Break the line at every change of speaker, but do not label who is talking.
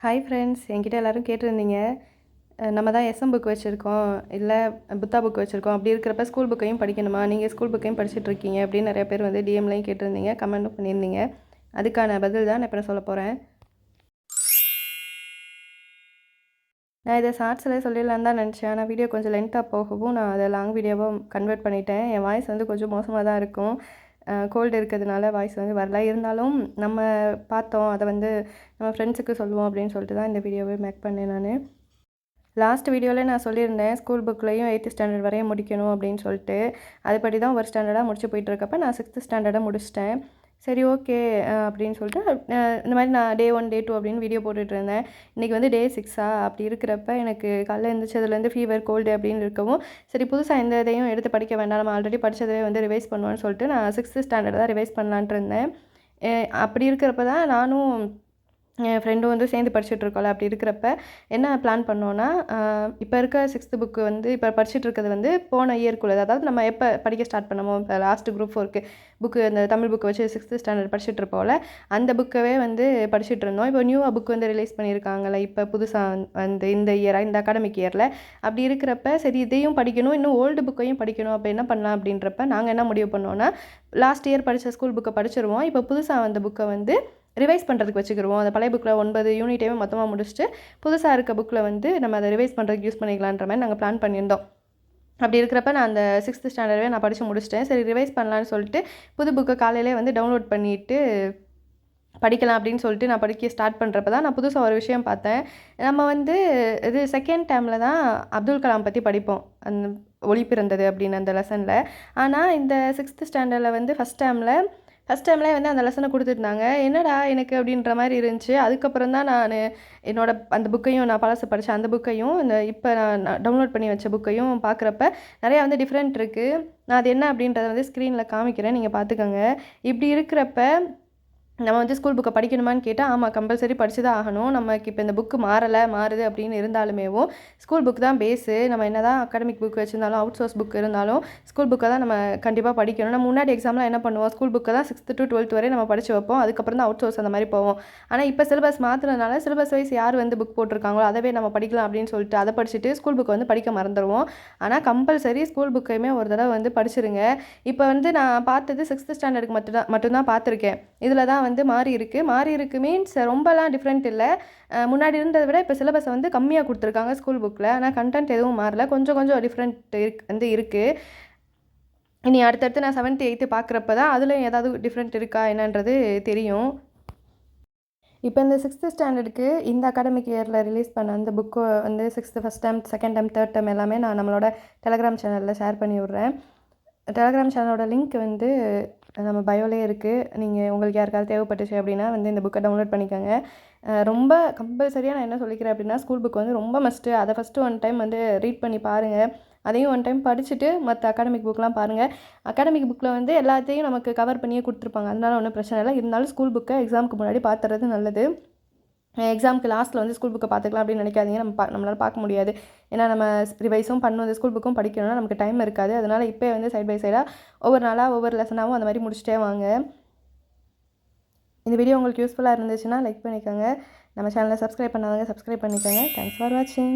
Hi friends, என்கிட்ட எல்லோரும் கேட்டிருந்தீங்க. நம்ம தான் எஸ்எம் புக் வச்சுருக்கோம், இல்லை புத்தா புக் வச்சுருக்கோம். அப்படி இருக்கிறப்ப ஸ்கூல் புக்கையும் படிக்கணுமா, நீங்கள் ஸ்கூல் புக்கையும் படிச்சுட்ருக்கீங்க அப்படின்னு நிறைய பேர் வந்து டிஎம்லையும் கேட்டிருந்தீங்க, கமெண்ட்டும் பண்ணியிருந்தீங்க. அதுக்கான பதில் தான் நான் இப்போ சொல்ல போகிறேன். நான் இதை ஷார்ட்ஸில் சொல்லிடலான்னு தான் நினச்சேன். ஆனால் வீடியோ கொஞ்சம் லென்த்தாக போகவும் நான் அதை லாங் வீடியோவாக கன்வெர்ட் பண்ணிட்டேன். என் வாய்ஸ் வந்து கொஞ்சம் மோசமாக தான் இருக்கும். கோல்டு இருக்கிறதுனால வாய்ஸ் வந்து வரல. இருந்தாலும் நம்ம பார்த்தோம், அதை வந்து நம்ம ஃப்ரெண்ட்ஸுக்கு சொல்லுவோம் அப்படின்னு சொல்லிட்டு தான் இந்த வீடியோவே மேக் பண்ணேன். நான் லாஸ்ட் வீடியோவில் நான் சொல்லியிருந்தேன், ஸ்கூல் புக்லேயும் 8th ஸ்டாண்டர்ட் வரையும் முடிக்கணும் அப்படின்னு சொல்லிட்டு. அதுபடி தான் ஒரு ஸ்டாண்டர்டாக முடிச்சு போயிட்டுருக்கப்ப நான் 6th ஸ்டாண்டர்டாக முடிச்சிட்டேன். சரி, ஓகே அப்படின்னு சொல்லிட்டு இந்த மாதிரி நான் டே 1 டே 2 அப்படின்னு வீடியோ போட்டுட்ருந்தேன். இன்றைக்கி வந்து டே 6 அப்படி இருக்கிறப்ப எனக்கு காலைல எழுந்திரிச்சதுலேருந்து ஃபீவர் கோல்டு அப்படின்னு இருக்கவும், சரி புதுசாக எந்த இதையும் எடுத்து படிக்க வேண்டாம், நம்ம ஆல்ரெடி படித்ததே வந்து ரிவைஸ் பண்ணுவோன்னு சொல்லிட்டு நான் 6th ஸ்டாண்டர்ட் தான் ரிவைஸ் பண்ணலான்ட்டு இருந்தேன். அப்படி இருக்கிறப்ப தான் நானும் என் ஃப்ரெண்டும் வந்து சேர்ந்து படிச்சுட்ருக்கோம்ல. அப்படி இருக்கிறப்ப என்ன பிளான் பண்ணோன்னா, இப்போ இருக்க 6th புக்கு வந்து இப்போ படிச்சுட்ருக்கிறது வந்து போன இயர்க்குள்ளது. அதாவது நம்ம எப்போ படிக்க ஸ்டார்ட் பண்ணமோ, இப்போ லாஸ்ட்டு குரூப் 4க்கு புக்கு அந்த தமிழ் புக்கு வச்சு 6th ஸ்டாண்டர்ட் படிச்சுட்ருப்போம்ல, அந்த புக்கவே வந்து படிச்சுட்ருந்தோம். இப்போ நியூவாக புக் வந்து ரிலீஸ் பண்ணியிருக்காங்கல்ல, இப்போ புதுசாக வந்து இந்த இயராக இந்த அகாடமிக் இயரில். அப்படி இருக்கிறப்ப சரி இதையும் படிக்கணும், இன்னும் ஓல்டு புக்கையும் படிக்கணும். அப்போ என்ன பண்ணலாம் அப்படின்றப்ப நாங்கள் என்ன முடிவு பண்ணோன்னா, லாஸ்ட் இயர் படித்த ஸ்கூல் புக்கை படிச்சிருவோம். இப்போ புதுசாக வந்த புக்கை வந்து ரிவைஸ் பண்ணுறதுக்கு வச்சுக்கிடுவோம். அந்த பழைய புக்கில் 9 யூனிட்டையுமே மொத்தமாக முடிச்சுட்டு புதுசாக இருக்க புக்கில் வந்து நம்ம அதை ரிவைஸ் பண்ணுறதுக்கு யூஸ் பண்ணிக்கலான்ற மாதிரி நாங்கள் பிளான் பண்ணியிருந்தோம். அப்படி இருக்கிறப்ப நான் அந்த 6th ஸ்டாண்டர்டே நான் படித்து முடிச்சிட்டேன். சரி ரிவைஸ் பண்ணலான்னு சொல்லிட்டு புது புக்கை காலையிலே வந்து டவுன்லோட் பண்ணிவிட்டு படிக்கலாம் அப்படின்னு சொல்லிட்டு நான் படிக்க ஸ்டார்ட் பண்ணுறப்ப தான் நான் புதுசாக ஒரு விஷயம் பார்த்தேன். நம்ம வந்து இது செகண்ட் டேர்மில் தான் அப்துல் கலாம் பற்றி படிப்போம், அந்த ஒளி பிறந்தது அப்படின்னு அந்த லெசனில். ஆனால் இந்த 6th ஸ்டாண்டர்டில் வந்து ஃபஸ்ட் டைம்லேயே வந்து அந்த லெசனை கொடுத்துருந்தாங்க. என்னடா எனக்கு அப்படின்ற மாதிரி இருந்துச்சு. அதுக்கப்புறம் தான் நான் அந்த புக்கையும் நான் பழசு படித்தேன், அந்த புக்கையும் இந்த இப்போ நான் டவுன்லோட் பண்ணி வச்ச புக்கையும் பார்க்குறப்ப நிறையா வந்து டிஃப்ரெண்ட் இருக்குது. நான் அது என்ன அப்படின்றத வந்து ஸ்க்ரீனில் காமிக்கிறேன், நீங்கள் பார்த்துக்கோங்க. இப்படி இருக்கிறப்ப நம்ம வந்து ஸ்கூல் புக்கை படிக்கணுமான்னு கேட்டால், ஆமாம் கம்பல்சரி படித்து தான் ஆகணும். நமக்கு இப்போ இந்த புக்கு மாறுது அப்படின்னு இருந்தாலுமேவும் ஸ்கூல் புக் தான் பேஸு. நம்ம என்ன தான் அகாடமிக் புக் வச்சுருந்தாலும், அவுட் சோர்ஸ் புக் இருந்தாலும் ஸ்கூல் புக்கை தான் நம்ம கண்டிப்பாக படிக்கணும். நம்ம முன்னாடி எக்ஸாம்லாம் என்ன பண்ணுவோம், ஸ்கூல் புக்கை தான் 6th to 12th வரை நம்ம படித்து வைப்போம். அதுக்கப்புறம் தான் அவுட் சோர்ஸ் அந்த மாதிரி போவோம். ஆனால் இப்போ சிலபஸ் மாற்றுறதுனால சிலபஸ் வைஸ் யார் வந்து புக் போட்டிருக்காங்களோ அதவே நம்ம படிக்கலாம் அப்படின்னு சொல்லிட்டு அதை படிச்சுட்டு ஸ்கூல் புக்கை வந்து படிக்க மறந்துடுவோம். ஆனால் கம்பல்சரி ஸ்கூல் புக்கையுமே ஒரு தடவை வந்து படிச்சிருங்க. இப்போ வந்து நான் பார்த்தது 6th ஸ்டாண்டர்டுக்கு மட்டும்தான் பார்த்துருக்கேன். இதில் தான் வந்து மாறி இருக்கு மீன்ஸ் ரொம்பலாம் டிஃப்ரெண்ட் இல்லை. முன்னாடி இருந்ததை விட இப்போ சிலபஸை வந்து கம்மியாக கொடுத்துருக்காங்க ஸ்கூல் புக்கில். ஆனால் கண்டென்ட் எதுவும் மாறல, கொஞ்சம் டிஃப்ரெண்ட் இருக்குது. இனி அடுத்தடுத்து நான் 7th 8th பார்க்குறப்ப தான் அதுலேயும் ஏதாவது டிஃப்ரெண்ட் இருக்கா என்னன்றது தெரியும். இப்போ இந்த 6th ஸ்டாண்டர்டுக்கு இந்த அகாடமிக் இயரில் ரிலீஸ் பண்ண அந்த புக்கு வந்து 6th first term, second term, third term எல்லாமே நான் நம்மளோட டெலகிராம் சேனலில் ஷேர் பண்ணி விட்றேன். டெலகிராம் சேனலோட லிங்க் வந்து நம்ம பயோலே இருக்குது. நீங்கள் உங்களுக்கு யாருக்காவது தேவைப்பட்டுச்சு அப்படின்னா வந்து இந்த புக்கை டவுன்லோட் பண்ணிக்கோங்க. ரொம்ப கம்பல்சரியாக நான் என்ன சொல்லிக்கிறேன் அப்படின்னா, ஸ்கூல் புக் வந்து ரொம்ப மஸ்ட்டு. அதை ஃபஸ்ட்டு ஒன் டைம் வந்து ரீட் பண்ணி பாருங்கள். அதையும் ஒன் டைம் படிச்சுட்டு மற்ற அகாடமிக் புக்கெலாம் பாருங்கள். அகாடமிக் புக்கில் வந்து எல்லாத்தையும் நமக்கு கவர் பண்ணியே கொடுத்துருப்பாங்க, அதனால ஒன்றும் பிரச்சனை இல்லை. இருந்தாலும் ஸ்கூல் புக்கை எக்ஸாமுக்கு முன்னாடி பார்த்துறது நல்லது. எக்ஸாமுக்கு லாஸ்ட்டில் வந்து ஸ்கூல் புக்கை பார்த்துக்கலாம் அப்படின்னு நினைக்காதீங்க. நம்மளால் பார்க்க முடியாது. ஏன்னா நம்ம ரிவைஸும் பண்ணணும், இந்த ஸ்கூல் புக்கும் படிக்கணும்னா நமக்கு டைம் இருக்காது. அதனால் இப்போ வந்து சைட் பை சைடாக ஒவ்வொரு நாளாக ஒவ்வொரு லெசனாகவும் அந்த மாதிரி முடிச்சுட்டே வாங்க. இந்த வீடியோ உங்களுக்கு யூஸ்ஃபுல்லாக இருந்துச்சுன்னா லைக் பண்ணிக்கோங்க. நம்ம சேனலை சப்ஸ்கிரைப் பண்ணாதவங்க சப்ஸ்கிரைப் பண்ணிக்கோங்க. தேங்க்ஸ் ஃபார் வாட்சிங்.